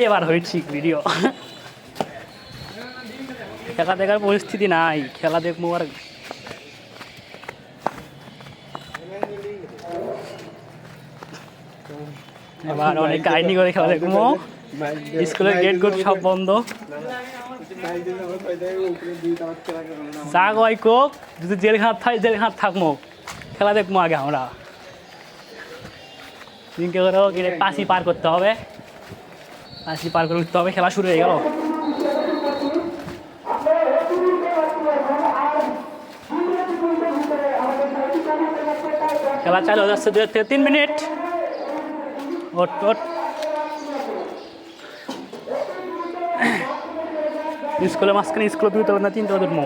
এবার হয় ঠিক ভিডিও। খেলা দেখার পরিস্থিতি নাই, খেলা দেখবো আর এবার অনেক কাহিনী করে খেলা দেখবো। স্কুলের গেট গুট সব বন্ধ, যা গয় কোক যদি জেলখানা থাই জেলখানা থাকবো, খেলা দেখবো আগে আমরা। দিনকে করে পাঁচি পার করতে হবে, পাঁচি পার করে উঠতে হবে, খেলা শুরু হয়ে গেল। খেলা চালু হয়ে যাচ্ছে 2 থেকে 3 মিনিট। ওট ওট স্কুলের মাঝখানে স্কুলে 2 না 3 উঠবো।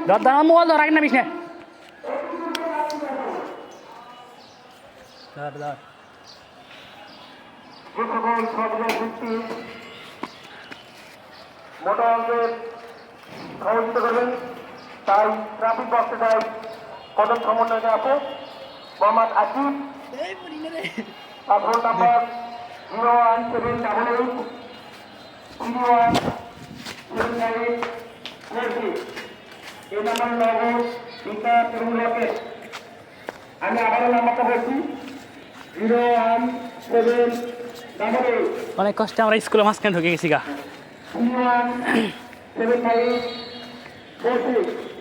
ধর ধর মোবাইল ধর, আগে নামিস না। ধর ধর মোটা অঙ্কের সহযোগিতা করবেন, তাই ট্রাফিক বক্সে যায় কদম সমন্বয় আছে মোহাম্মদ আসিফ, পাসপোর্ট নাম্বার 017883139 এই নাম্বার নগদ পিতা তরুণকে। আমি আবারও নাম্বারটা বলছি 01788 অনেক কষ্টে আমরা স্কুলের মাঝখানে ঢুকে গেছি গা।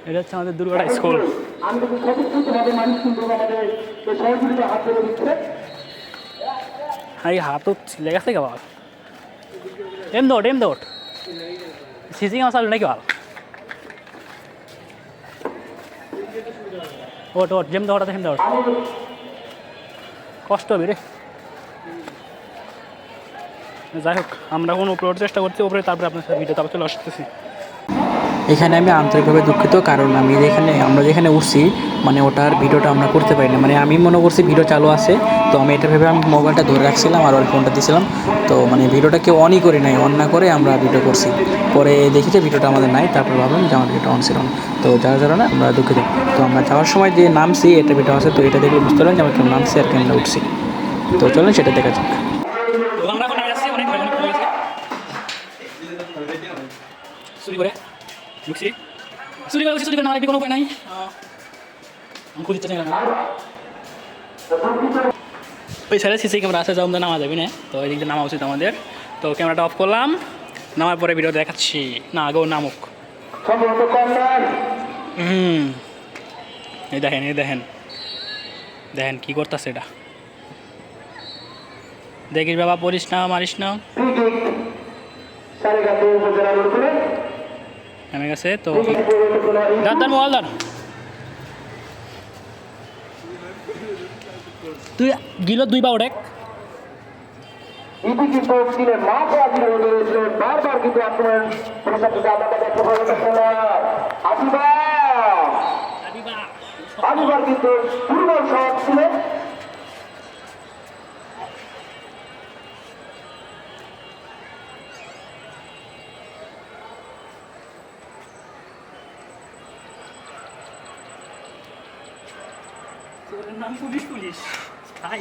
এটা হচ্ছে আমাদের দুর্গাটা স্কুল। এই হাতও ছিলে গেছে কে বাবা। এম দৌড় সিজিং আমার চালু নাকি বাল। ওট যেম দৌড়াতে হেম দৌড়, কষ্ট হবে রে। যাই হোক, আমরা এখন উপরে ওঠার চেষ্টা করছি, উপরে তারপরে আপনার সাথে ভিডিও তারপর চলে আসতেছি। এখানে আমি আন্তরিকভাবে দুঃখিত, কারণ আমরা যেখানে উঠছি মানে ওটার ভিডিওটা আমরা করতে পারি না। মানে আমি মনে করছি ভিডিও চালু আছে, তো আমি এটা ভেবে আমি মোবাইলটা ধরে রাখছিলাম আর ওর ফোনটা দিয়েছিলাম। তো মানে ভিডিওটা কেউ অনই করি নাই, অন না করে আমরা ভিডিও করছি। পরে দেখি যে ভিডিওটা আমাদের নাই, তারপর ভাবলাম যে আমার ভিডিওটা অন ছিল না। তো যার কারণে আমরা দুঃখিত। তো আমরা যাওয়ার সময় যে নামছি এটা ভিডিও আছে, তো এটা দেখে বুঝতে পারলাম যে আমরা কেমন নামছি আর কেমন উঠছি। তো চলেন সেটা দেখা যাক। ওই সাইডে সিসি ক্যামেরা আছে, যেমন নামা যাবি না, তো এই দিক দিয়ে নামা উচিত আমাদের। তো ক্যামেরাটা অফ করলাম, নামার পরে ভিডিও দেখাচ্ছি। না আগেও নামুক। এই দেখেন কি করতেছে এটা। দেখিস বাবা, পড়িস না, মারিস না। নেমে গেছে তো দাদার মোবাইল ধর। তুই গিলো 2 বা ওডেক বারবার কিন্তু আক্রমণ আবিবার কিন্তু দুর্বল শট ছিল। নাম পুলিশ ভাই।